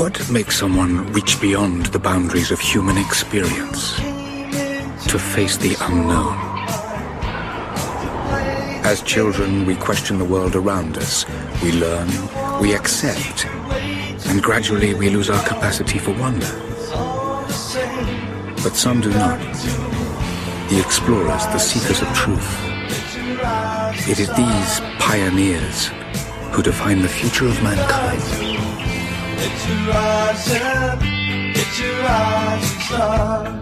What makes someone reach beyond the boundaries of human experience to face the unknown? As children, we question the world around us. We learn, we accept, and gradually we lose our capacity for wonder. But some do not. The explorers, the seekers of truth. It is these pioneers who define the future of mankind. It's your rising, it's your rising star.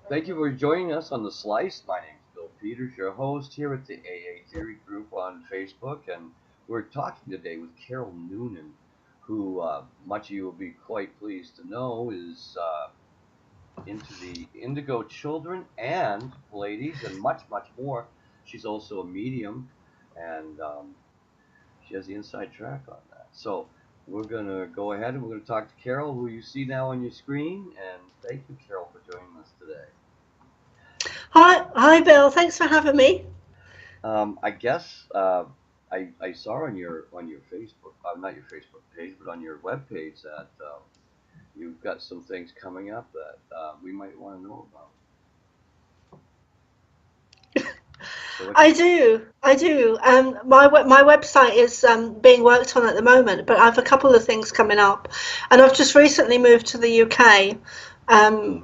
Thank you for joining us on The Slice. My name is Bill Peters, your host here at the AA Theory Group on Facebook, and we're talking today with Carole Noonan, who much of you will be quite pleased to know is into the indigo children and Pleiades and much, much more. She's also a medium, and she has the inside track on that. So we're going to go ahead and we're going to talk to Carole, who you see now on your screen. And thank you, Carole, for joining us today. Hi, Bill. Thanks for having me. I guess I saw on your Facebook, not your Facebook page, but on your webpage that you've got some things coming up that we might want to know about. So I do. My website is being worked on at the moment, but I have a couple of things coming up, and I've just recently moved to the UK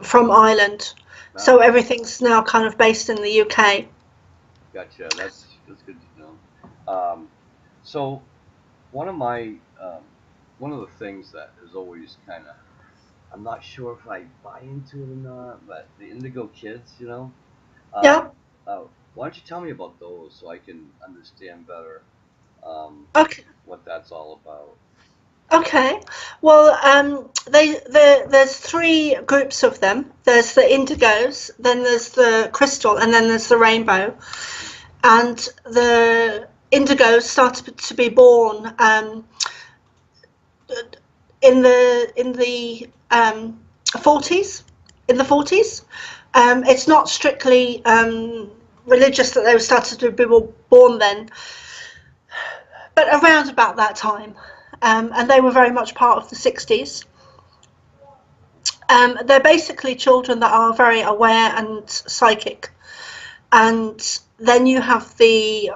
from Ireland, so everything's now kind of based in the UK. Gotcha. That's good to know. So one of the things that is always kind of, I'm not sure if I buy into it or not, but the indigo kids, Yeah. Why don't you tell me about those so I can understand better Okay. what that's all about? Okay. Well, there's three groups of them. There's the indigos, then there's the crystal, and then there's the rainbow. And the indigos started to be born in the 40s. In the 40s, it's not strictly religious that they started to be born then, but around about that time, and they were very much part of the 60s. They're basically children that are very aware and psychic, and then you have the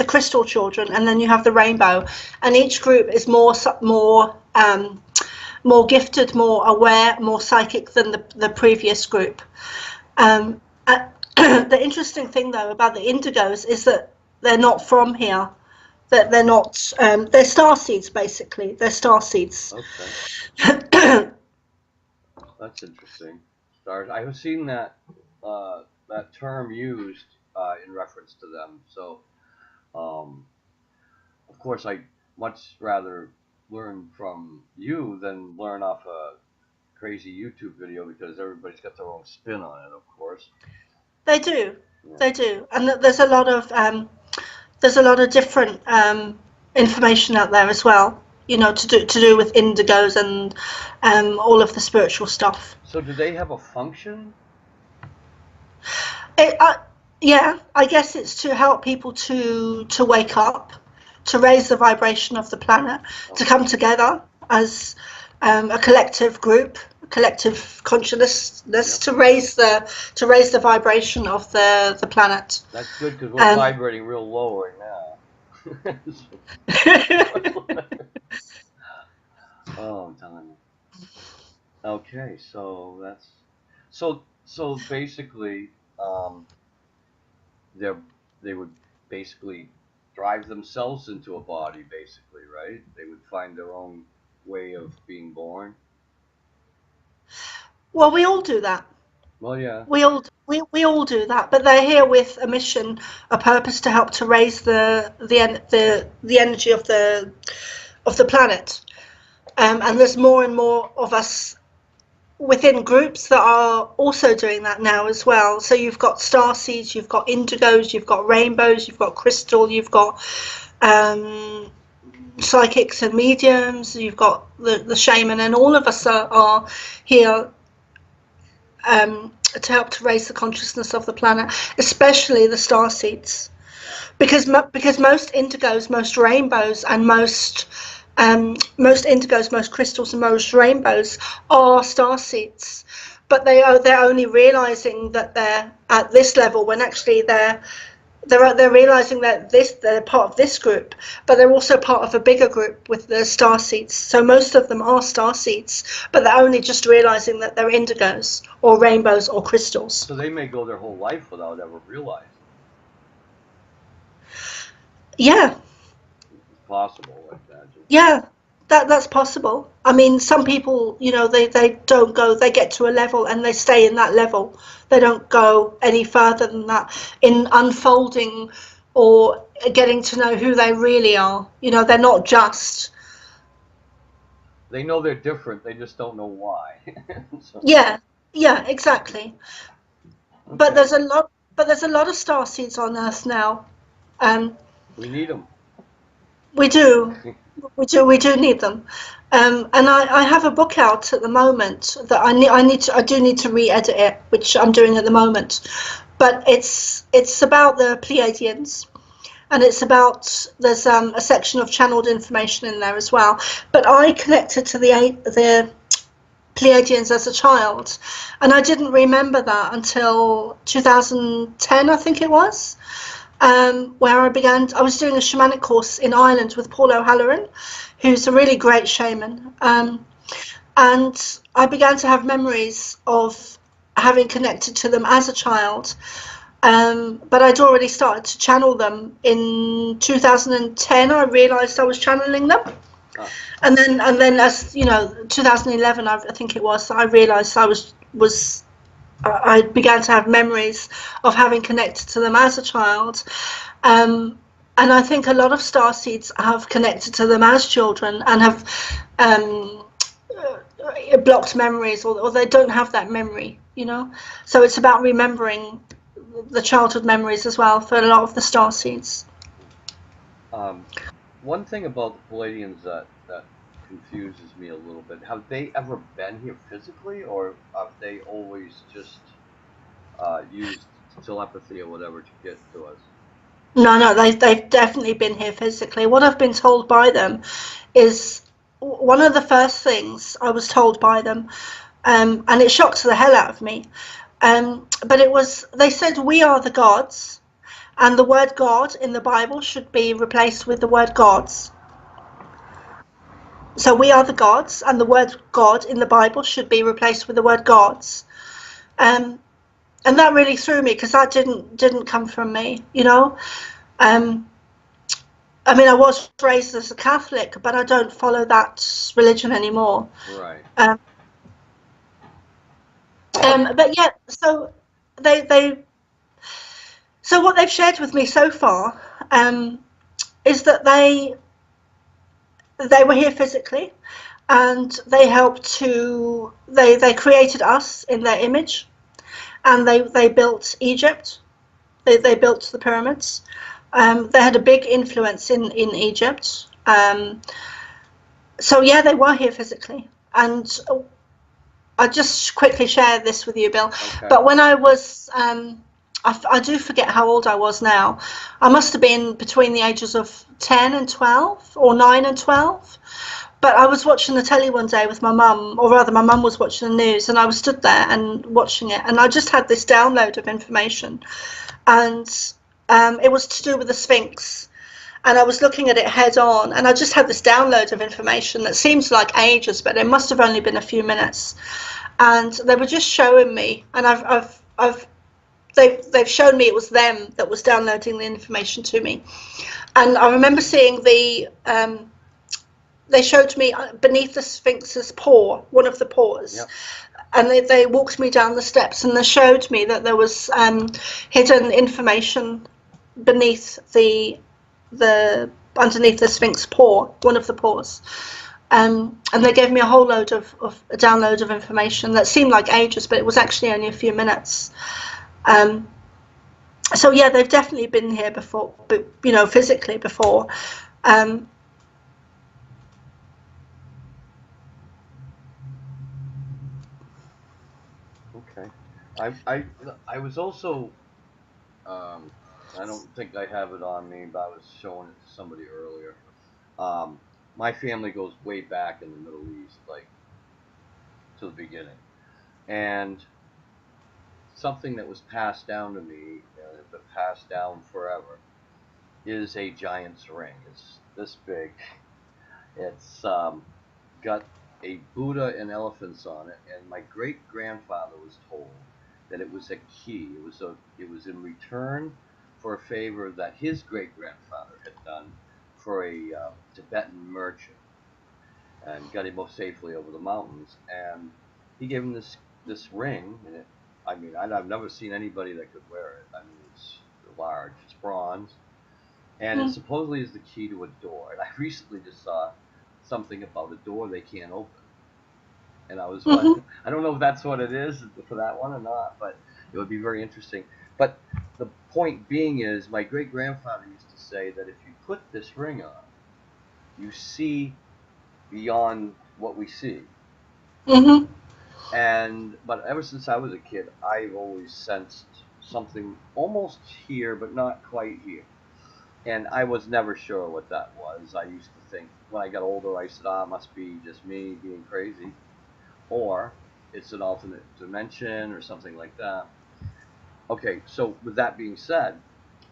crystal children, and then you have the rainbow, and each group is more gifted, more aware, more psychic than the previous group. The interesting thing though about the indigos is that they're not from here, that they're not, they're star seeds basically, they're star seeds. Okay. That's interesting. Stars. I have seen that that term used in reference to them. So, of course, I much rather learn from you than learn off a crazy YouTube video, because everybody's got their own spin on it, of course. They do. Yeah. They do, and there's a lot of different information out there as well. To do with indigos and all of the spiritual stuff. So do they have a function? Yeah, I guess it's to help people to wake up, to raise the vibration of the planet, to come together as a collective group, a collective consciousness, to raise the vibration of the planet. That's good, because we're vibrating real low right now. Oh, I'm telling you. Okay, so that's so basically, they would basically drive themselves into a body, basically, right? They would find their own way of being born. Well, we all do that. Well, yeah. We all do that, but they're here with a mission, a purpose to help to raise the energy of the planet. And there's more and more of us within groups that are also doing that now as well. So you've got star seeds, you've got indigos, you've got rainbows, you've got crystal, you've got psychics and mediums, you've got the shaman, and all of us are here to help to raise the consciousness of the planet, especially the star seeds. because most indigos, most rainbows, and most indigos, most crystals, and most rainbows are star seeds, but they're only realizing that they're at this level when actually they're realizing that they're part of this group, but they're also part of a bigger group with the star seeds. So most of them are star seeds, but they're only just realizing that they're indigos or rainbows or crystals. So they may go their whole life without ever realizing. Yeah. It's possible, I imagine. Yeah, that's possible. I mean, some people, they don't go, they get to a level and they stay in that level. They don't go any further than that in unfolding or getting to know who they really are. They're not just. They know they're different, they just don't know why. So, Yeah, exactly. okay. But there's a lot of star seeds on Earth now. We need them. We do. We do need them. And I have a book out at the moment that I do need to re-edit it, which I'm doing at the moment. But it's about the Pleiadians, and there's a section of channeled information in there as well. But I connected to the Pleiadians as a child, and I didn't remember that until 2010, I think it was. Where I was doing a shamanic course in Ireland with Paul O'Halloran, who's a really great shaman. And I began to have memories of having connected to them as a child. But I'd already started to channel them in 2010. I realized I was channeling them. Oh. And then as 2011, I think it was, I realized I began to have memories of having connected to them as a child. And I think a lot of starseeds have connected to them as children and have blocked memories, or they don't have that memory, So it's about remembering the childhood memories as well for a lot of the starseeds. One thing about the Palladians that confuses me a little bit, have they ever been here physically, or have they always just used telepathy or whatever to get to us? No, they've definitely been here physically. What I've been told by them is one of the first things I was told by them, and it shocked the hell out of me. But they said, we are the gods, and the word God in the Bible should be replaced with the word gods. So we are the gods, and the word God in the Bible should be replaced with the word gods. And that really threw me, because that didn't come from me, I mean, I was raised as a Catholic, but I don't follow that religion anymore. Right. But yeah, so so what they've shared with me so far is that they were here physically, and they created us in their image, and they built Egypt. They built the pyramids. They had a big influence in Egypt. So yeah, they were here physically. And I'll just quickly share this with you, Bill. Okay. But when I was, I do forget how old I was now. I must have been between the ages of 10 and 12, or 9 and 12. But I was watching the telly one day with my mum, or rather my mum was watching the news, and I was stood there and watching it, and I just had this download of information. And it was to do with the Sphinx. And I was looking at it head on, and I just had this download of information that seems like ages, but it must have only been a few minutes. And they were just showing me, and they've shown me it was them that was downloading the information to me. And I remember seeing they showed me beneath the Sphinx's paw, one of the paws. Yep. And they walked me down the steps, and they showed me that there was hidden information beneath underneath the Sphinx paw, one of the paws. And they gave me a whole load of a download of information that seemed like ages, but it was actually only a few minutes. So yeah, they've definitely been here before, but physically before. Okay. I was also I don't think I have it on me, but I was showing it to somebody earlier. My family goes way back in the Middle East, like to the beginning, and something that was passed down to me, and has been passed down forever, is a giant's ring. It's this big. It's got a Buddha and elephants on it, and my great grandfather was told that it was a key. It was in return for a favor that his great grandfather had done for a Tibetan merchant, and got him most safely over the mountains. And he gave him this ring, and I mean, I've never seen anybody that could wear it. I mean, it's large, it's bronze, and it Mm. supposedly is the key to a door. And I recently just saw something about a door they can't open, and I was Mhm. wondering, I don't know if that's what it is for that one or not, but it would be very interesting. But the point being is, my great grandfather used to say that if you put this ring on, you see beyond what we see. Mhm. And but ever since I was a kid, I've always sensed something almost here, but not quite here. And I was never sure what that was. I used to think when I got older, I said, "Ah, it must be just me being crazy," or it's an alternate dimension or something like that. Okay, so with that being said,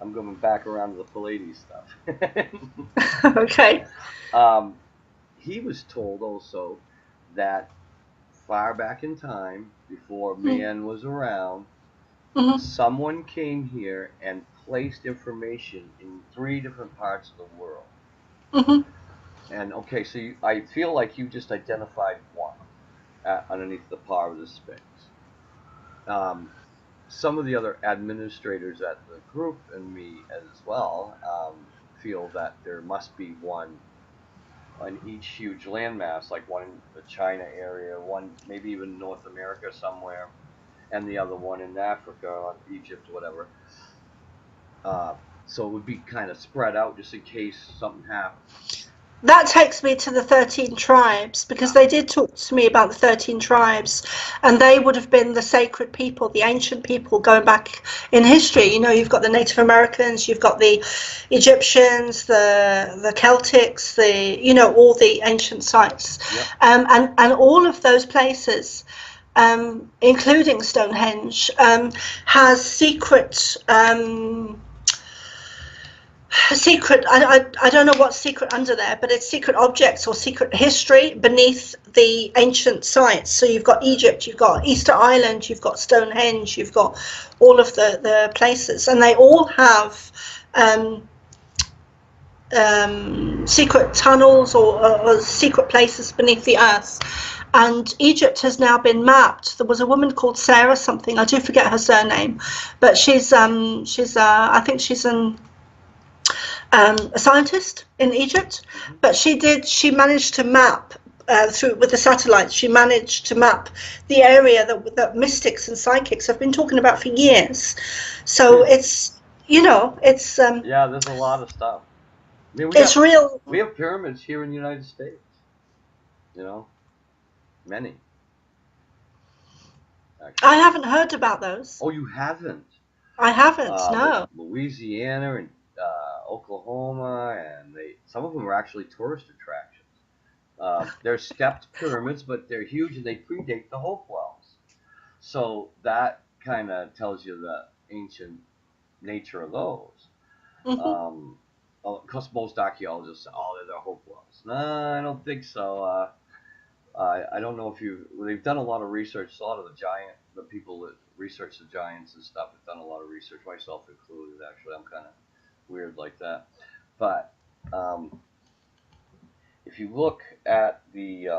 I'm going back around to the Pleiades stuff. Okay. um, he was told also that far back in time, before Mm. man was around, Mhm. someone came here and placed information in three different parts of the world. Mhm. And okay, so I feel like you just identified one underneath the par of the Sphinx. Um, some of the other administrators at the group and me as well feel that there must be one on each huge landmass, like one in the China area, one maybe even North America somewhere, and the other one in Africa, or Egypt, whatever. Uh, so it would be kind of spread out just in case something happened. That takes me to the 13 tribes, because Ah, they did talk to me about the 13 tribes, and they would have been the sacred people, the ancient people going back in history. You know, you've got the Native Americans, you've got the Egyptians, the Celtics, all the ancient sites. yep. And all of those places, including Stonehenge, has secret. I don't know what's secret under there, but it's secret objects or secret history beneath the ancient sites. So you've got Egypt, you've got Easter Island, you've got Stonehenge, you've got all of the places, and they all have secret tunnels or secret places beneath the earth. And Egypt has now been mapped. There was a woman called Sarah something. I do forget her surname, but she's I think she's a scientist in Egypt, Mm-hmm. but she managed to map through with the satellites. She managed to map the area that mystics and psychics have been talking about for years. So Yeah, there's a lot of stuff. I mean, it's real. we have pyramids here in the United States. You know, many I actually. haven't heard about those. Oh, you haven't? I haven't. No. Louisiana and Oklahoma, and some of them are actually tourist attractions. They're stepped pyramids, but they're huge and they predate the Hopewells. So that kind of tells you the ancient nature of those. Hmm. Because most archaeologists say, "Oh, they're the Hopewells." No, I don't think so. I don't know if they've done a lot of research. A lot of the people that research the giants and stuff have done a lot of research, myself included. Actually, I'm kind of weird like that. But um, if you look at the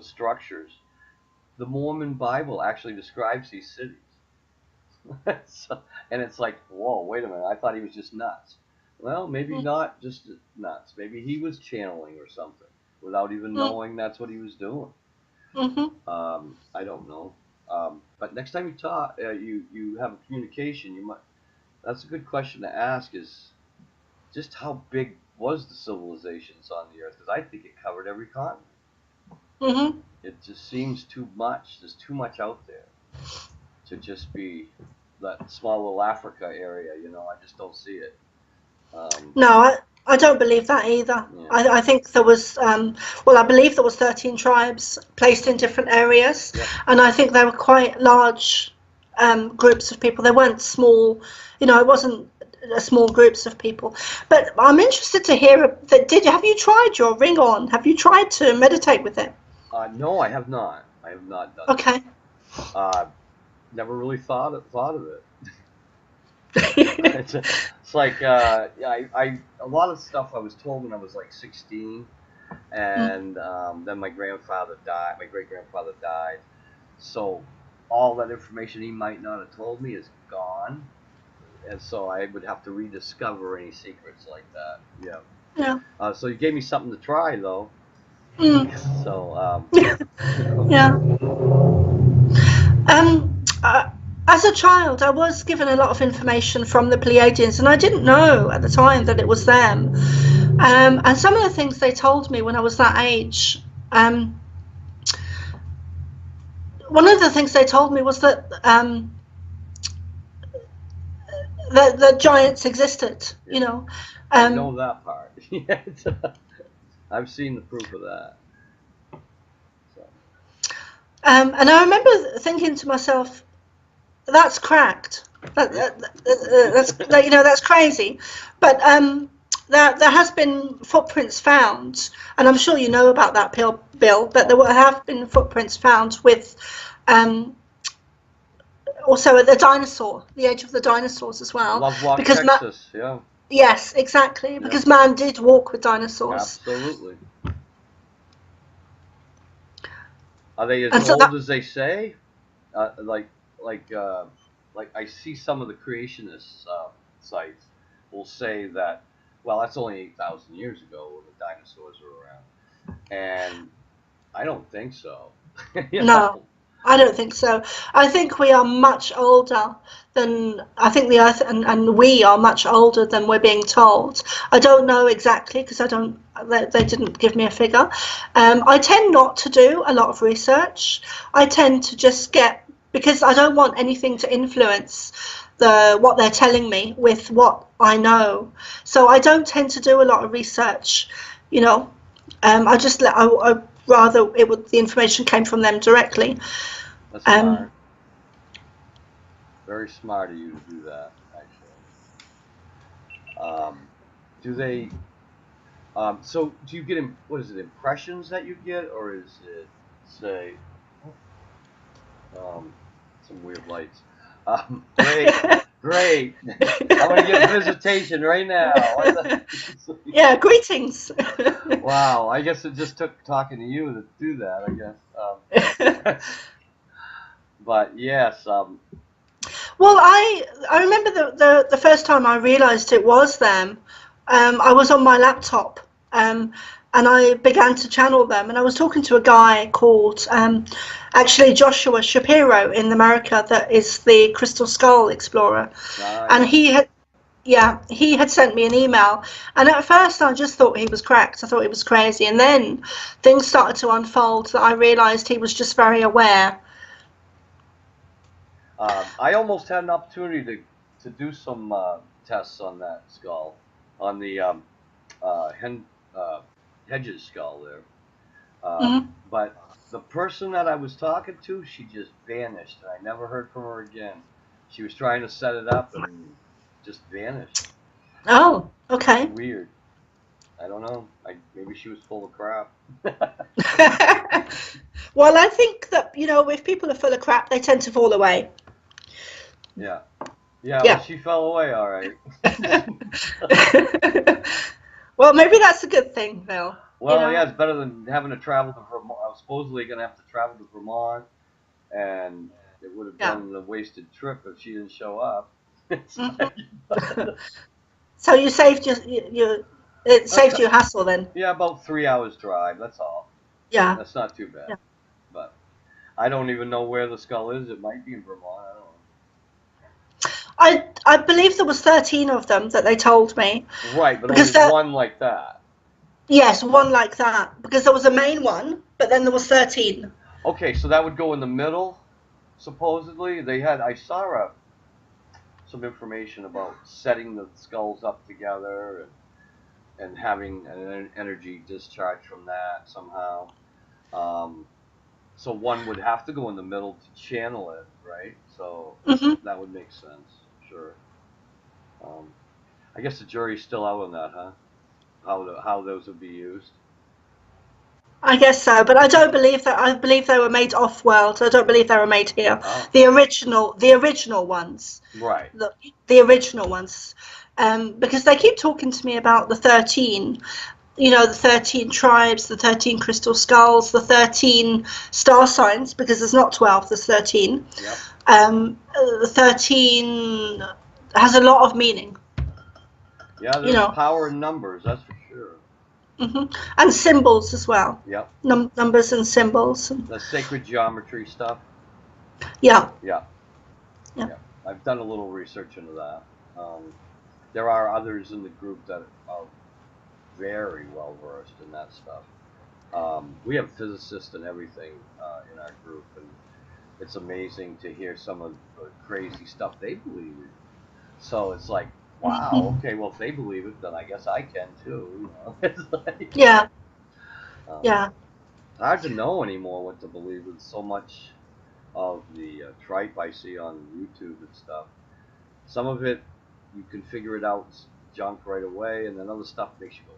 structures, the Mormon Bible actually describes these cities. So, and it's like, whoa, wait a minute, I thought he was just nuts. Well, maybe not just nuts. Maybe he was channeling or something without even knowing that's what he was doing. Hmm. I don't know. But next time you talk, you have a communication. You might. That's a good question to ask. Is just how big was the civilizations on the Earth? Because I think it covered every continent. Hmm. It just seems too much. There's too much out there to just be. that small little Africa area. You know, I just don't see it. No, I don't believe that either. Yeah. I think there was, well, I believe there was 13 tribes placed in different areas, Yep. and I think they were quite large groups of people. They weren't small, you know, it wasn't small groups of people. But I'm interested to hear that. Have you tried your ring on? Have you tried to meditate with it? No, I have not. I have not done Okay. it. Never really thought of it. It's like I a lot of stuff I was told when I was like 16, and then my grandfather died. My great grandfather died, so all that information he might not have told me is gone, and so I would have to rediscover any secrets like that. Yeah. Yeah. So you gave me something to try though. Mm. So Yeah. As a child, I was given a lot of information from the Pleiadians, and I didn't know at the time that it was them. And some of the things they told me when I was that age, one of the things they told me was that the giants existed. You know. I know that part. I've seen the proof of that. So. And I remember thinking to myself, that's cracked. That's you know, that's crazy. But there has been footprints found, and I'm sure you know about that, Bill. But there have been footprints found with also the dinosaur, the age of the dinosaurs as well. Lovelock, because Texas, yeah. Yes, exactly. Yeah. Because man did walk with dinosaurs. Absolutely. Are they as old as they say? Like I see some of the creationists sites will say that, well, that's only 8,000 years ago when the dinosaurs were around, and I don't think so. No, I don't think so. I think we are much older than, I think the Earth and we are much older than we're being told. I don't know exactly because they didn't give me a figure. I tend not to do a lot of research. I tend to just because I don't want anything to influence what they're telling me with what I know. So I don't tend to do a lot of research, you know. I rather the information came from them directly. That's smart. Very smart of you to do that, actually. Do they? So do you get what is it? Impressions that you get, or is it say? Some weird lights. Great. I'm gonna get visitation right now. Yeah, greetings. Wow, I guess it just took talking to you to do that, I guess. But yes. Well, I remember the first time I realised it was them. I was on my laptop, and I began to channel them, and I was talking to a guy called actually Joshua Shapiro in America, that is the Crystal Skull explorer, and he had sent me an email, and at first I just thought he was cracked. I thought he was crazy, and then things started to unfold that I realised he was just very aware. I almost had an opportunity to do some tests on that skull, on the Hedges skull there. But the person that I was talking to, she just vanished, and I never heard from her again. She was trying to set it up and just vanished. Oh, okay. Weird. I don't know. Maybe she was full of crap. Well, I think that, you know, if people are full of crap, they tend to fall away. Yeah. Well, she fell away, all right. Well, maybe that's a good thing, Bill. Well, you know? Yeah, it's better than having to travel to Vermont. I was supposedly going to have to travel to Vermont, and it would have been a wasted trip if she didn't show up. So you saved it saved you hassle then? Yeah, about 3 hours drive. That's all. Yeah. That's not too bad. Yeah. But I don't even know where the skull is. It might be in Vermont. I don't know. I believe there was 13 of them that they told me. Right, but only one like that. Yes, one like that, because there was a main one, but then there was 13. Okay, so that would go in the middle, supposedly. I saw some information about setting the skulls up together and having an energy discharge from that somehow. So one would have to go in the middle to channel it, right? So Hmm. that would make sense, sure. Um, I guess the jury's still out on that, huh? How those would be used. I guess so, but I don't believe that. I believe they were made off-world. I don't believe they were made here. Oh, The original ones, right. the original ones, because they keep talking to me about the 13. You know, the 13 tribes, the 13 crystal skulls, the 13 star signs, because there's not 12, there's 13. Yep. The 13 has a lot of meaning. Yeah, You there's know, power in numbers, that's for sure. and symbols as well. Yep. Numbers and symbols. The sacred geometry stuff. Yeah. Yeah. Yeah. Yeah. I've done a little research into that. There are others in the group that are very well versed in that stuff. We have physicists and everything in our group, and it's amazing to hear some of the crazy stuff they believe in. So it's like, wow, okay, well, if they believe it, then I guess I can too. You know, it's like, Yeah. um, Yeah. it's hard to know anymore what to believe with so much of the tripe I see on YouTube and stuff. Some of it you can figure it out, it's junk right away, and then other stuff makes you go,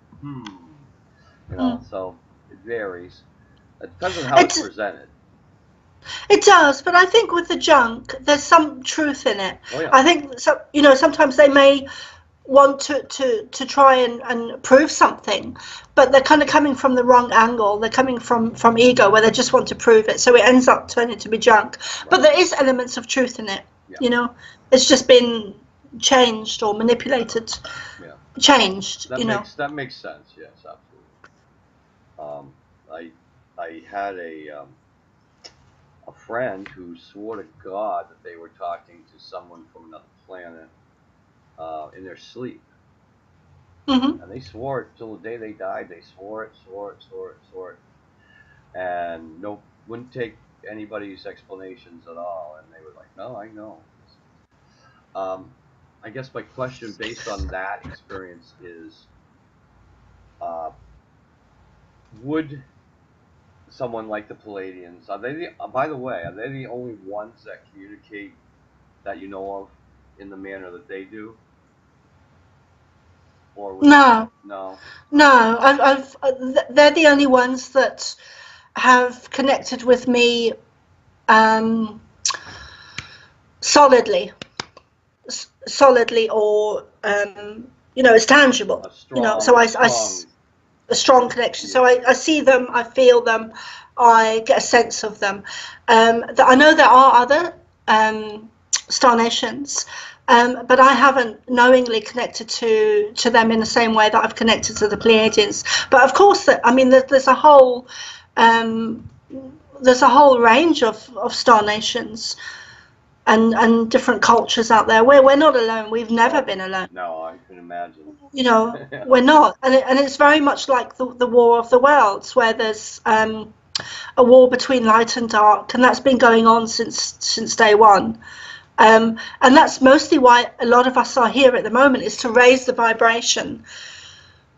you know. So it varies. It depends on how it's It presented. it does, but I think with the junk, there's some truth in it. Oh yeah. I think sometimes they may want to try and prove something, but they're kind of coming from the wrong angle. They're coming from ego, where they just want to prove it, so it ends up turning to be junk. Right. But there is elements of truth in it. Yeah. You know, it's just been changed or manipulated. Yeah. Changed. That makes sense. Yes, absolutely. I had a friend who swore to God that they were talking to someone from another planet in their sleep. Hmm. And they swore it till the day they died. They swore it, and no, wouldn't take anybody's explanations at all. And they were like, "No, I know." I guess my question, based on that experience, is, uh, would someone like the Pleiadians, are they by the way, are they the only ones that communicate that you know of in the manner that they do, or would No, no? no. They're the only ones that have connected with me um, solidly, or it's tangible. A strong, So strong, a strong connection. yeah. So I see them, I feel them, I get a sense of them. I know there are other star nations, but I haven't knowingly connected to them in the same way that I've connected to the Pleiadians. But of course, there's a whole range of star nations and different cultures out there. We're not alone. We've never been alone. No, I can imagine. We're not, and it's very much like the War of the Worlds, where there's a war between light and dark, and that's been going on since day one. And that's mostly why a lot of us are here at the moment, is to raise the vibration,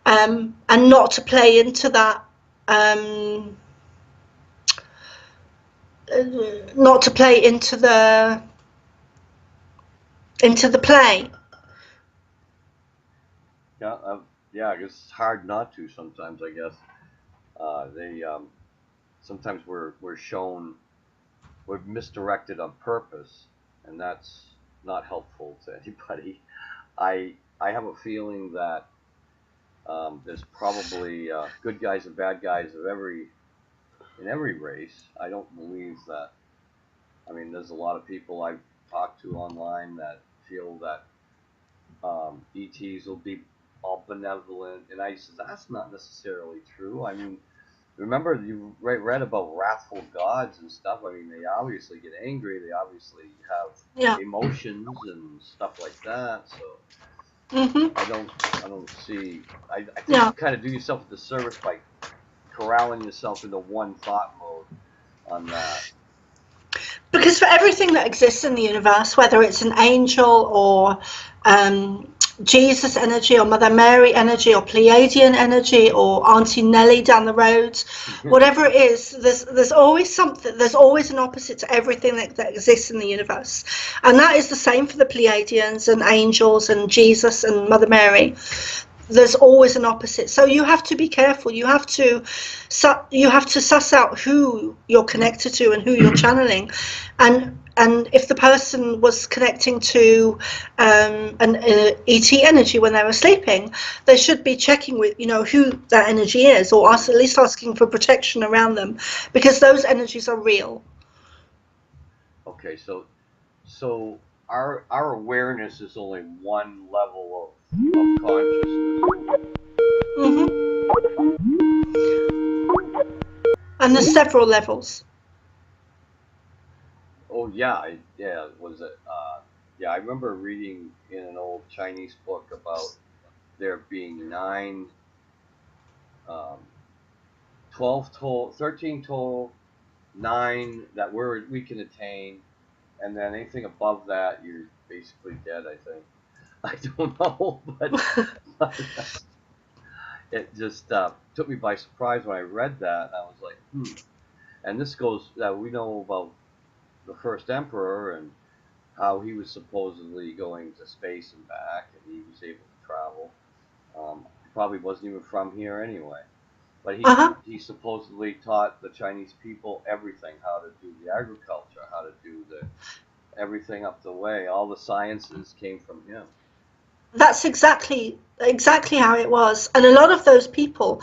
and not to play into that, not to play into the play. Yeah, I guess it's hard not to sometimes. I guess they sometimes we're shown, we're misdirected on purpose, and that's not helpful to anybody. I have a feeling that there's probably good guys and bad guys in every race. I don't believe that. I mean, there's a lot of people I've talked to online that feel that ETs will be all benevolent, and I said that's not necessarily true. I mean, remember you read about wrathful gods and stuff. I mean, they obviously get angry. They obviously have emotions and stuff like that. So I don't see. I think you kind of do yourself a disservice by corralling yourself into one thought mode on that. Because for everything that exists in the universe, whether it's an angel or Jesus energy or Mother Mary energy or Pleiadian energy or Auntie Nellie down the road, whatever it is, there's always something, there's always an opposite to everything that exists in the universe. And that is the same for the Pleiadians and angels and Jesus and Mother Mary. There's always an opposite, so you have to be careful. You have to suss out who you're connected to and who you're channeling, and if the person was connecting to an ET energy when they were sleeping, they should be checking with who that energy is, or at least asking for protection around them, because those energies are real. Okay, so our awareness is only one level of consciousness. Hmm. And there's several levels. Oh yeah, was it? Yeah, I remember reading in an old Chinese book about there being 12 total, 13 total, 9 that we can attain, and then anything above that, you're basically dead. I think. I don't know, but it just took me by surprise when I read that. I was like, And this goes that we know about the first emperor and how he was supposedly going to space and back, and he was able to travel. He probably wasn't even from here anyway, but he supposedly taught the Chinese people everything, how to do the agriculture, how to do everything up the way. All the sciences came from him. That's exactly how it was, and a lot of people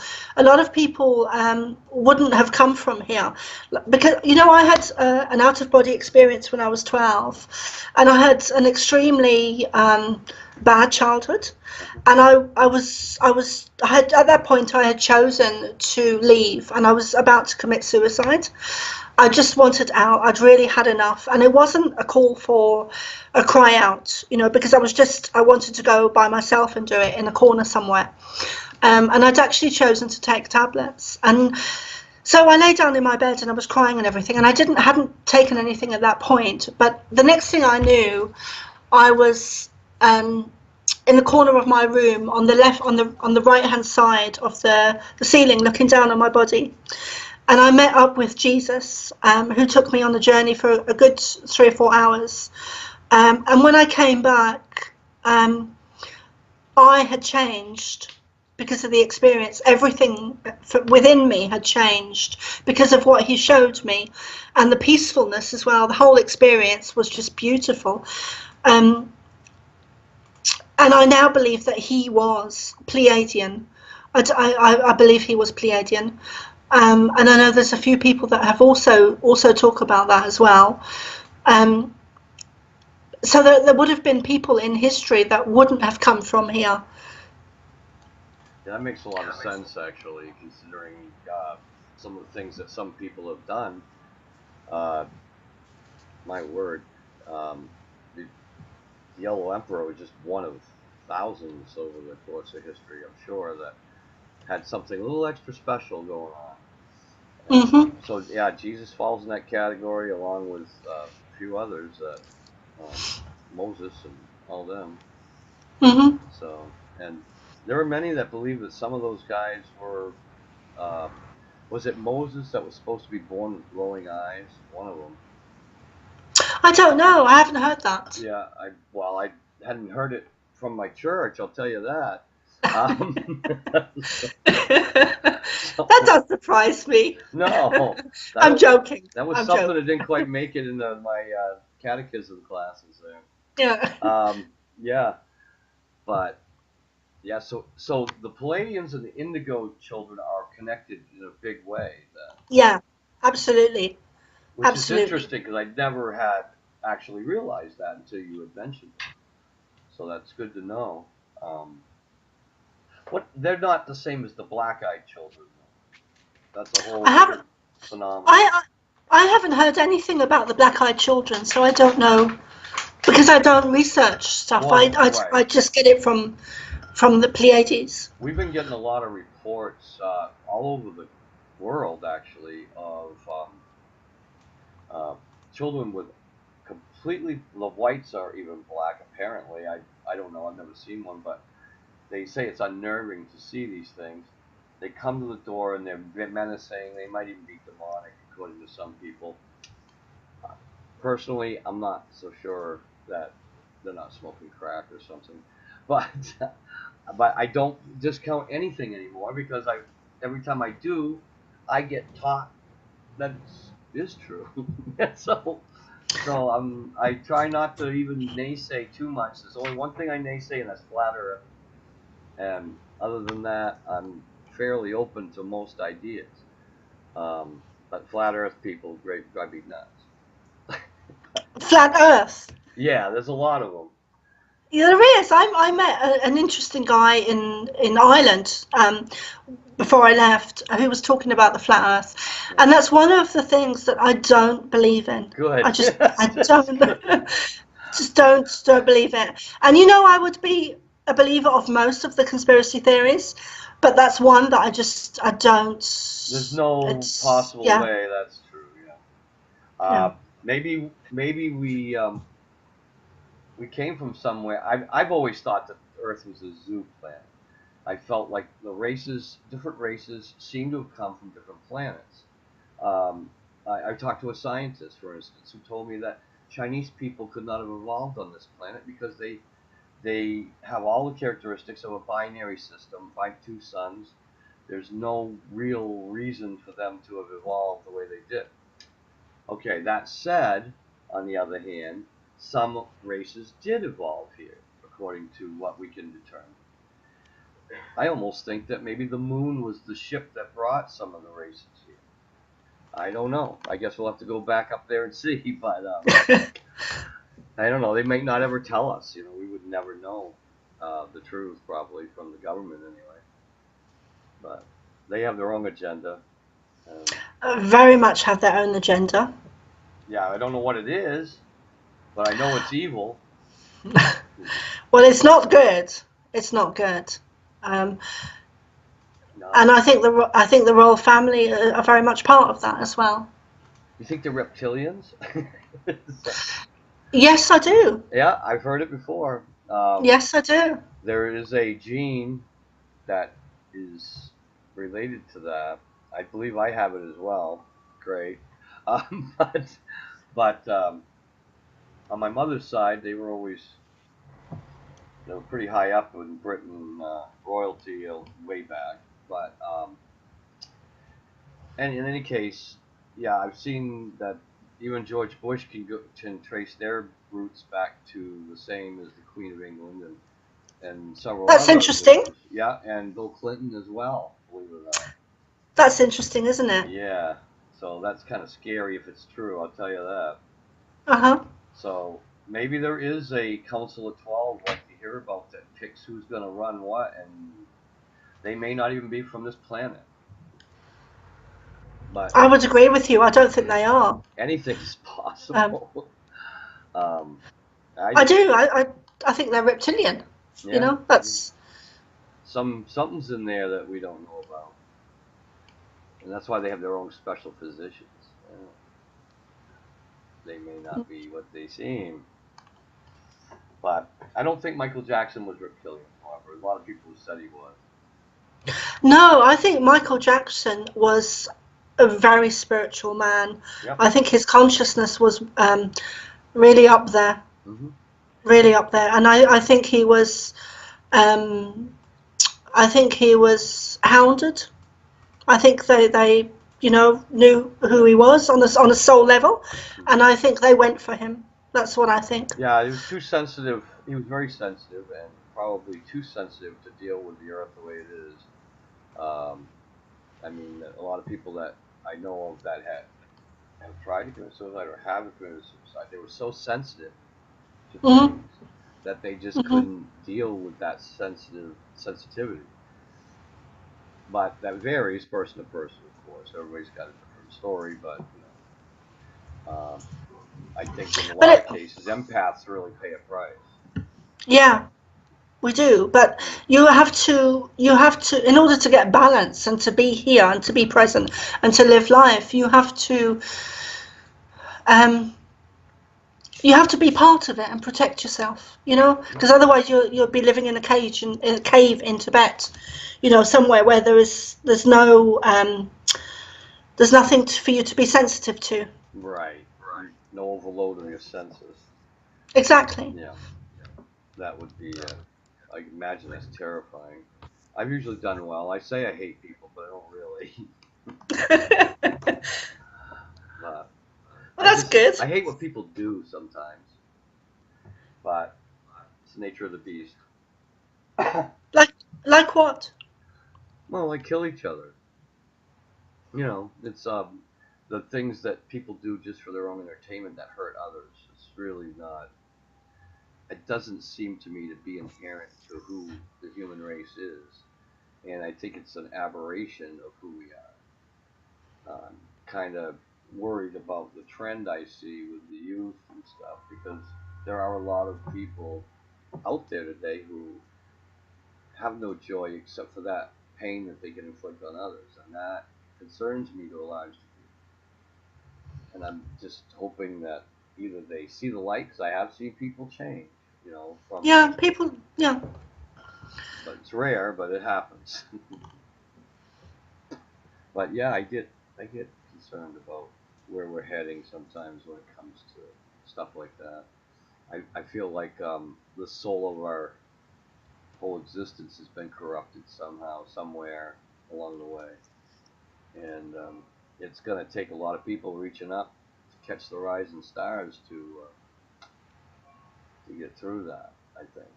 wouldn't have come from here, because I had an out-of-body experience when I was 12, and I had an extremely bad childhood, and at that point I had chosen to leave, and I was about to commit suicide. I just wanted out. I'd really had enough, and it wasn't a call for a cry out, because I wanted to go by myself and do it in a corner somewhere. And I'd actually chosen to take tablets, and so I lay down in my bed and I was crying and everything, and I hadn't taken anything at that point. But the next thing I knew, I was in the corner of my room on the right hand side of the ceiling, looking down on my body. And I met up with Jesus, who took me on the journey for a good 3 or 4 hours. And when I came back, I had changed because of the experience. Everything within me had changed because of what he showed me, and the peacefulness as well. The whole experience was just beautiful. And I now believe that he was Pleiadian. I believe he was Pleiadian. And I know there's a few people that have also talk about that as well. So there would have been people in history that wouldn't have come from here. Yeah, that makes a lot of sense, actually, considering some of the things that some people have done. My word, the Yellow Emperor was just one of thousands over the course of history, I'm sure, that had something a little extra special going on. Mm-hmm. So yeah, Jesus falls in that category along with a few others, Moses and all them. Mm-hmm. So, and there were many that believe that some of those guys were. Was it Moses that was supposed to be born with glowing eyes? One of them. I don't know. I haven't heard that. Yeah, I hadn't heard it from my church. I'll tell you that. That does surprise me. No, I'm joking. That was I'm something joking. that didn't quite make it into my catechism classes there. Yeah. Yeah, but yeah. So the Palladians and the Indigo children are connected in a big way. Then, Yeah. Absolutely. which is Absolutely. interesting because I never had actually realized that until you had mentioned it. So that's good to know. They're not the same as the black-eyed children, though. That's a whole I haven't. different phenomenon. I haven't heard anything about the black-eyed children, so I don't know, because I don't research stuff. Well, I just get it from the Pleiades. We've been getting a lot of reports all over the world, actually, of children with completely, the whites are even black apparently. I don't know, I've never seen one, but they say it's unnerving to see these things. They come to the door and they're menacing. They might even be demonic, according to some people. Personally, I'm not so sure that they're not smoking crack or something, but I don't discount anything anymore because every time I do, I get taught that it is true. so I try not to even naysay too much. There's only one thing I naysay, and that's flat Earth. And other than that, I'm fairly open to most ideas. But flat Earth people drive me nuts. Flat Earth. Yeah, there's a lot of them. Yeah, there is. I met an interesting guy in Ireland before I left, who was talking about the flat Earth, and that's one of the things that I don't believe in. Good. I don't believe it. And I would be a believer of most of the conspiracy theories, but that's one that I don't. There's no possible way that's true. Yeah. Maybe we came from somewhere. I've always thought that Earth was a zoo planet. I felt like different races, seem to have come from different planets. I talked to a scientist, for instance, who told me that Chinese people could not have evolved on this planet because they have all the characteristics of a binary system, by two suns. There's no real reason for them to have evolved the way they did. Okay, that said, on the other hand, some races did evolve here, according to what we can determine. I almost think that maybe the moon was the ship that brought some of the races here. I don't know. I guess we'll have to go back up there and see, but I don't know. They may not ever tell us. We would never know the truth, probably, from the government anyway. But they have their own agenda. Very much have their own agenda. Yeah, I don't know what it is, but I know it's evil. Well, it's not good. It's not good. No. And I think the royal family are very much part of that as well. You think they're reptilians? Yes, I do. Yeah, I've heard it before. Yes, I do. There is a gene that is related to that. I believe I have it as well. Great. But on my mother's side, they were always pretty high up in Britain royalty way back. But and in any case, yeah, I've seen that even George Bush can trace their roots back to the same as the Queen of England and several. That's interesting. Leaders. Yeah, and Bill Clinton as well, believe it or not. That's interesting, isn't it? Yeah. So that's kind of scary if it's true, I'll tell you that. Uh-huh. So maybe there is a Council of 12 like you hear about that picks who's going to run what, and they may not even be from this planet. But I would agree with you. I don't think they are. Anything's possible. I do. I think they're reptilian. Yeah. That's something's in there that we don't know about. And that's why they have their own special physicians. They may not be what they seem. But I don't think Michael Jackson was reptilian, however. A lot of people said he was. No, I think Michael Jackson was a very spiritual man. Yep. I think his consciousness was really up there. Mm-hmm. Really up there. And I think he was hounded. I think they knew who he was on a soul level, and I think they went for him. That's what I think. Yeah, he was too sensitive. He was very sensitive, and probably too sensitive to deal with the Earth the way it is. I mean, a lot of people that I know of that have tried to commit suicide or have committed suicide, they were so sensitive to things that they just couldn't deal with that sensitivity. But that varies person to person, of course. Everybody's got a different story, but I think in a lot of cases, empaths really pay a price. Yeah, we do. But you have to, in order to get balance and to be here and to be present and to live life, you have to you have to be part of it and protect yourself, you know, because otherwise you'll be living in a cage, in a cave in Tibet, you know, somewhere where there's nothing for you to be sensitive to. Right. No overload on your senses. Exactly. Yeah. That would be. I imagine that's terrifying. I've usually done well. I say I hate people, but I don't really. But Well, that's good. I hate what people do sometimes, but it's the nature of the beast. Like what? Well, they kill each other. You know, it's the things that people do just for their own entertainment that hurt others. It's really not. It doesn't seem to me to be inherent to who the human race is, and I think it's an aberration of who we are. I'm kind of worried about the trend I see with the youth and stuff because there are a lot of people out there today who have no joy except for that pain that they can inflict on others, and that concerns me to a large degree. And I'm just hoping that either they see the light, because I have seen people change, you know, from. Yeah, people. Yeah. But it's rare, but it happens. But yeah, I get concerned about where we're heading sometimes when it comes to stuff like that. I feel like the soul of our whole existence has been corrupted somehow, somewhere along the way, and it's going to take a lot of people reaching up to catch the rising stars to get through that. I think.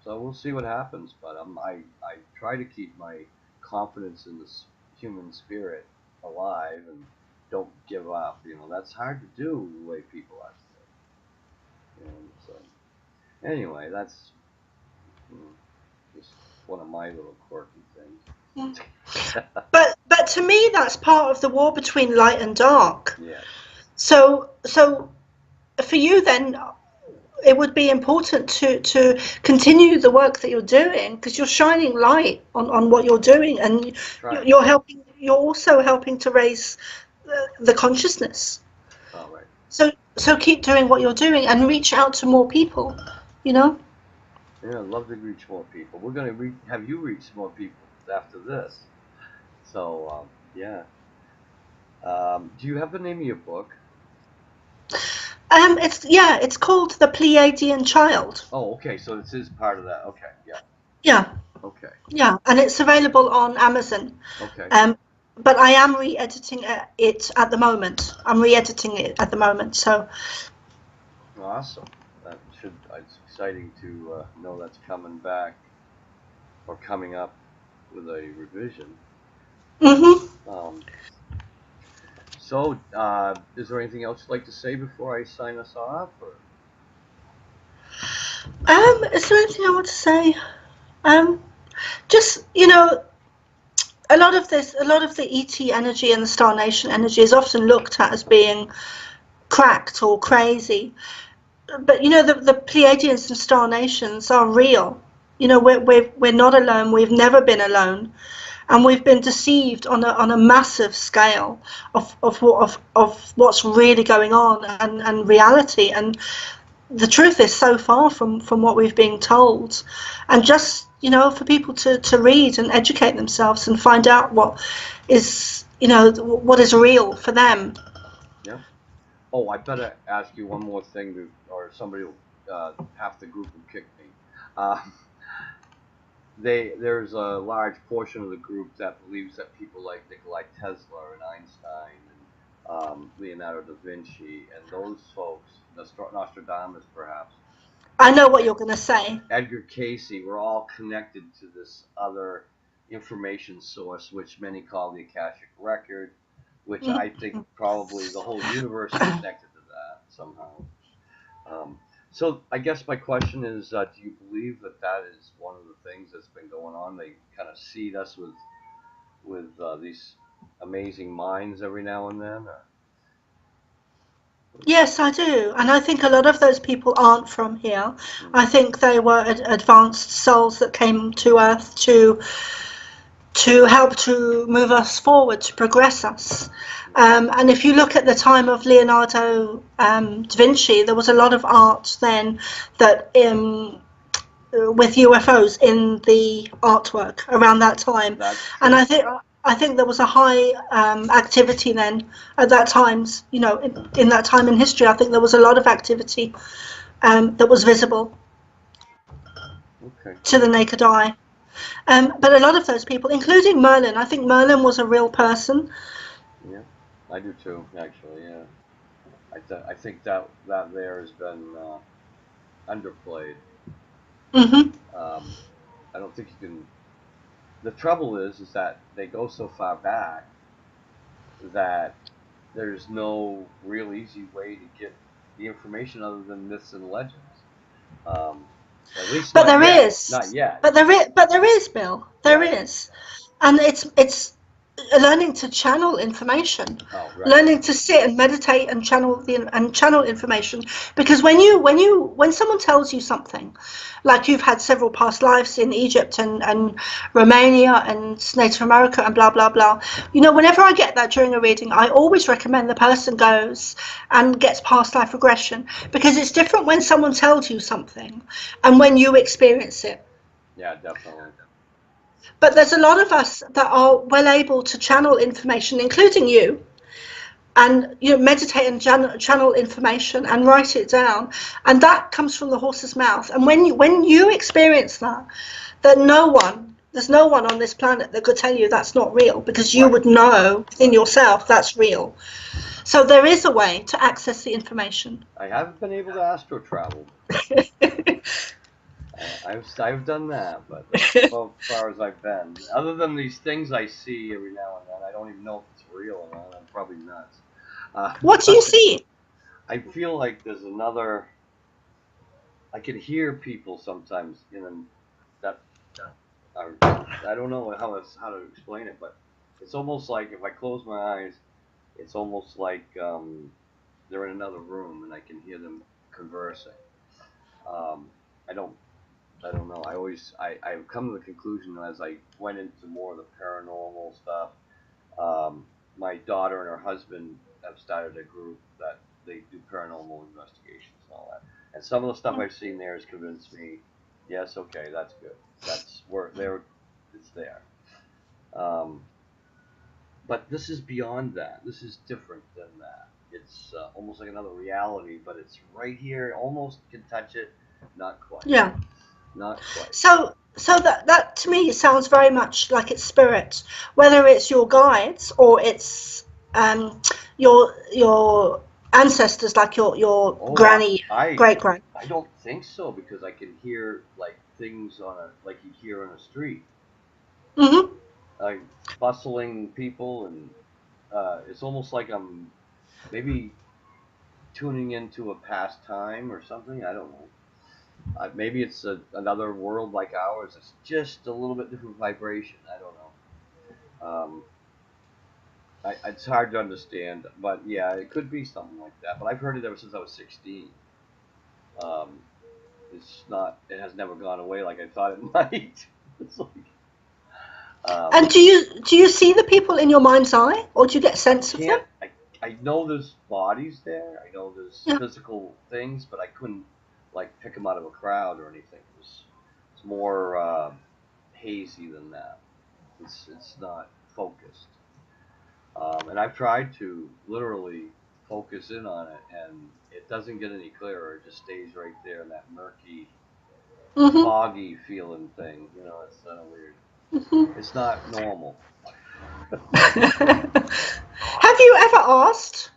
So we'll see what happens, but I try to keep my confidence in the human spirit alive and don't give up. You know, that's hard to do the way people are today. And so, anyway, that's just one of my little quirky Yeah. things. But to me, that's part of the war between light and dark. Yes. So for you then, it would be important to continue the work that you're doing because you're shining light on what you're doing, and Right. you're helping. You're also helping to raise the consciousness. All right. So keep doing what you're doing and reach out to more people. You know. Yeah, I'd love to reach more people. We're going to have you reach more people after this. So, yeah. Do you have the name of your book? It's called The Pleiadian Child. Oh, okay. So this is part of that. Okay. Yeah. Yeah. Okay. Yeah, and it's available on Amazon. Okay. But I am re-editing it at the moment. I'm re-editing it at the moment. So. Awesome. It's exciting to know that's coming back or coming up with a revision. Mhm. So, is there anything else you'd like to say before I sign us off? Or? Is there anything I want to say? Just a lot of the ET energy and the Star Nation energy is often looked at as being cracked or crazy, but the Pleiadians and Star Nations are real. We're not alone. We've never been alone, and we've been deceived on a massive scale of what's really going on and reality. And the truth is so far from what we've been told, and just for people to read and educate themselves and find out what is real for them. Yeah. Oh, I better ask you one more thing, or somebody half the group will kick me. There's a large portion of the group that believes that people like Nikola Tesla and Einstein and Leonardo da Vinci and those folks, Nostradamus perhaps, I know what you're going to say. Edgar Casey, were all connected to this other information source, which many call the Akashic Record, which I think probably the whole universe is connected to that somehow. So I guess my question is, do you believe that is one of the things that's been going on? They kind of seed us with these amazing minds every now and then? Or? Yes, I do. And I think a lot of those people aren't from here. I think they were advanced souls that came to Earth to help to move us forward, to progress us. And if you look at the time of Leonardo da Vinci, there was a lot of art then that with UFOs in the artwork around that time. And I think there was a high activity then at that times, you know, in that time in history. I think there was a lot of activity that was visible to the naked eye. But a lot of those people, including Merlin, I think Merlin was a real person. Yeah, I do too, actually. Yeah, I think that there has been underplayed. Hmm. I don't think you can. The trouble is that they go so far back that there's no real easy way to get the information other than myths and legends. At least But not there yet. is. Not yet. But there is, Bill. There Yeah. is. And it's learning to channel information. Oh, right. Learning to sit and meditate and channel information, because when someone tells you something, like you've had several past lives in Egypt and Romania and Native America and blah blah blah, you know, whenever I get that during a reading, I always recommend the person goes and gets past life regression, because it's different when someone tells you something and when you experience it. Yeah, definitely. But there's a lot of us that are well able to channel information, including you, and you know, meditate and channel information and write it down, and that comes from the horse's mouth. And when you experience that, there's no one on this planet that could tell you that's not real, because you would know in yourself that's real. So there is a way to access the information. I haven't been able to astro travel. I've done that, but that's about as far as I've been. Other than these things I see every now and then, I don't even know if it's real or not. I'm probably nuts. What do you see? I feel like there's another. I can hear people sometimes that are. I don't know how to explain it, but it's almost like if I close my eyes, it's almost like they're in another room and I can hear them conversing. Um, I don't I don't know. I've come to the conclusion as I went into more of the paranormal stuff. Um, my daughter and her husband have started a group that they do paranormal investigations and all that. And some of the stuff I've seen there has convinced me, yes, okay, that's good. That's where there, it's there. Um, but this is beyond that. This is different than that. It's almost like another reality, but it's right here. Almost can touch it, not quite. Yeah. Not quite. So that to me sounds very much like it's spirit, whether it's your guides or it's your ancestors, like your granny, great grand. I don't think so, because I can hear like things like you hear on a street, Hmm. like bustling people, and it's almost like I'm maybe tuning into a past time or something. I don't know. Maybe it's another world like ours. It's just a little bit different vibration. I don't know. It's hard to understand, but yeah, it could be something like that. But I've heard it ever since I was 16. Um, it's not. It has never gone away like I thought it might. It's like, And do you see the people in your mind's eye, or do you get a sense of them? I know there's bodies there. I know there's Yeah. physical things, but I couldn't like pick them out of a crowd or anything. It's more hazy than that. It's not focused. And I've tried to literally focus in on it, and it doesn't get any clearer. It just stays right there in that murky, Hmm. foggy feeling thing. You know, it's kind of weird. Hmm. It's not normal. Have you ever asked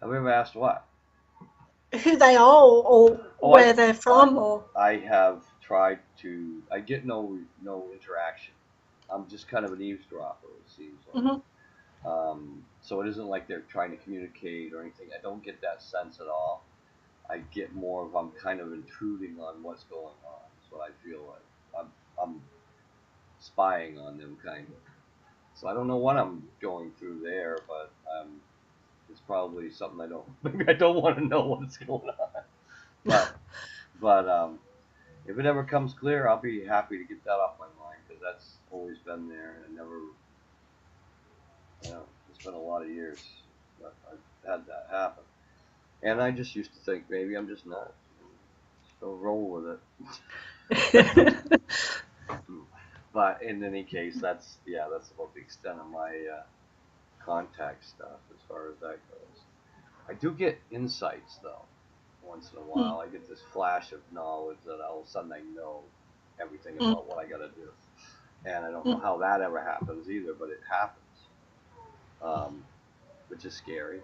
Have you ever asked what? who they are, or Oh, where they're from, or? I have tried to. I get no interaction. I'm just kind of an eavesdropper. It seems like. Hmm. So it isn't like they're trying to communicate or anything. I don't get that sense at all. I get more of I'm kind of intruding on what's going on. That's what I feel like. I'm spying on them, kind of. So I don't know what I'm going through there, but it's probably something I don't. Maybe I don't want to know what's going on. But if it ever comes clear, I'll be happy to get that off my mind, because that's always been there and it never, you know, it's been a lot of years that I've had that happen. And I just used to think maybe I'm just nuts. So roll with it. But in any case, that's about the extent of my contact stuff as far as that goes. I do get insights though. Once in a while, I get this flash of knowledge that all of a sudden I know everything about what I got to do, and I don't know how that ever happens either, but it happens, which is scary,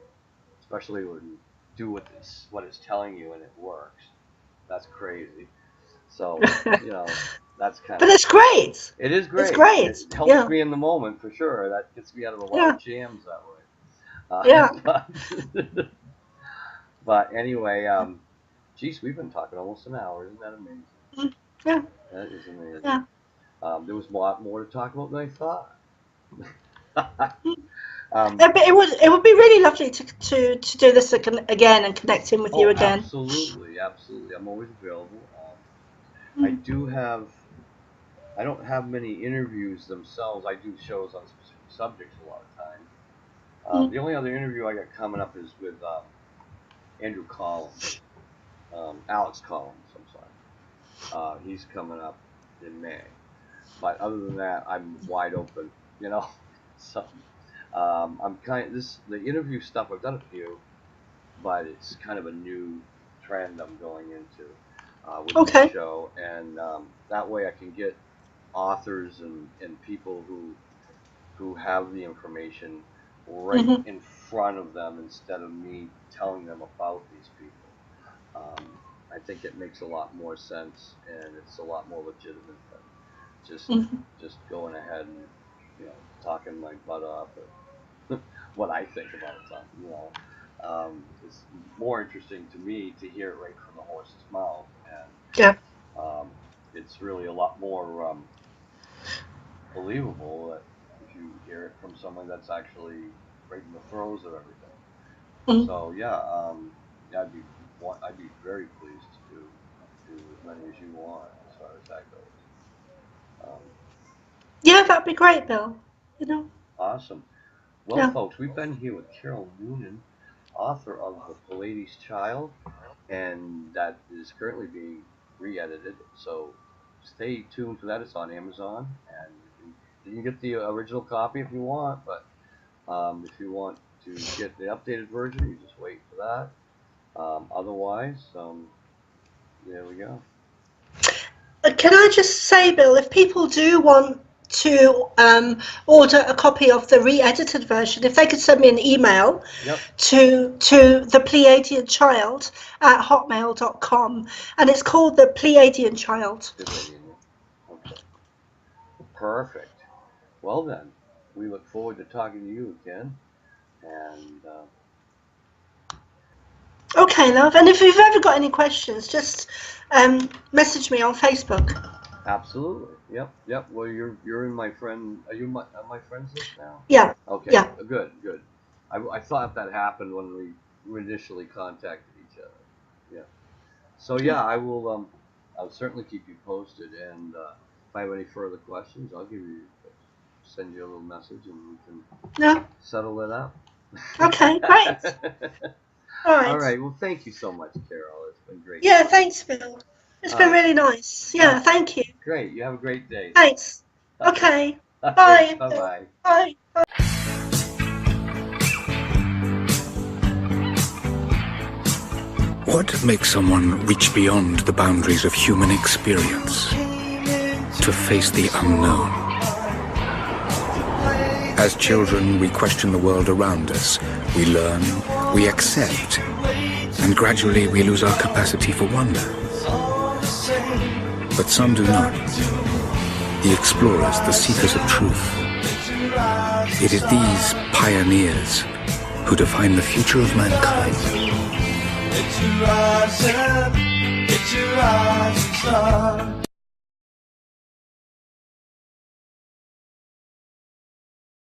especially when you do what it's telling you and it works. That's crazy. So that's kind of. But it's great. It is great. It's great. It helps me in the moment for sure. That gets me out of a lot of jams that way. But anyway, geez, we've been talking almost an hour. Isn't that amazing? Yeah. That is amazing. Yeah. There was a lot more to talk about than I thought. It would be really lovely to do this again and connect in with you again. Absolutely. I'm always available. I don't have many interviews themselves. I do shows on specific subjects a lot of times. The only other interview I got coming up is with Andrew Collins, Alex Collins, I'm sorry. He's coming up in May. But other than that, I'm wide open, So I'm the interview stuff, I've done a few, but it's kind of a new trend I'm going into with the show. And that way I can get authors and people who have the information right in front of them instead of me telling them about these people. I think it makes a lot more sense, and it's a lot more legitimate than just going ahead and talking my butt off or what I think about something. It's more interesting to me to hear it right from the horse's mouth, and it's really a lot more believable that if you hear it from someone that's actually right in the throes of everything. So I'd be very pleased to do as many as you want as far as that goes. Yeah, that'd be great, Bill. Awesome. Well, folks, we've been here with Carole Noonan, author of The Pleiades Child, and that is currently being re-edited. So stay tuned for that. It's on Amazon, and you can get the original copy if you want. But if you want to get the updated version, you just wait for that. Otherwise, there we go. Can I just say, Bill, if people do want to order a copy of the re-edited version, if they could send me an email to the Pleiadian Child at hotmail.com, and it's called the Pleiadian Child. Okay. Perfect. Well then, we look forward to talking to you again, and okay, love. And if you've ever got any questions, just message me on Facebook. Absolutely. Yep. Well, you're in my friend. Are you my friends list now? Yeah. Okay. Yeah. Good. I thought that happened when we initially contacted each other. Yeah. So I will. I'll certainly keep you posted, and if I have any further questions, I'll send you a little message, and we can settle it out. Okay. Great. All right. Well, thank you so much, Carole. It's been great. Yeah. Thanks, Bill. It's been really nice. Yeah. Thank you. Great. You have a great day. Thanks. Okay. Bye. Bye-bye. Bye. What makes someone reach beyond the boundaries of human experience to face the unknown? As children, we question the world around us. We learn, we accept, and gradually we lose our capacity for wonder. But some do not. The explorers, the seekers of truth. It is these pioneers who define the future of mankind. Get your eyes up, get your eyes up.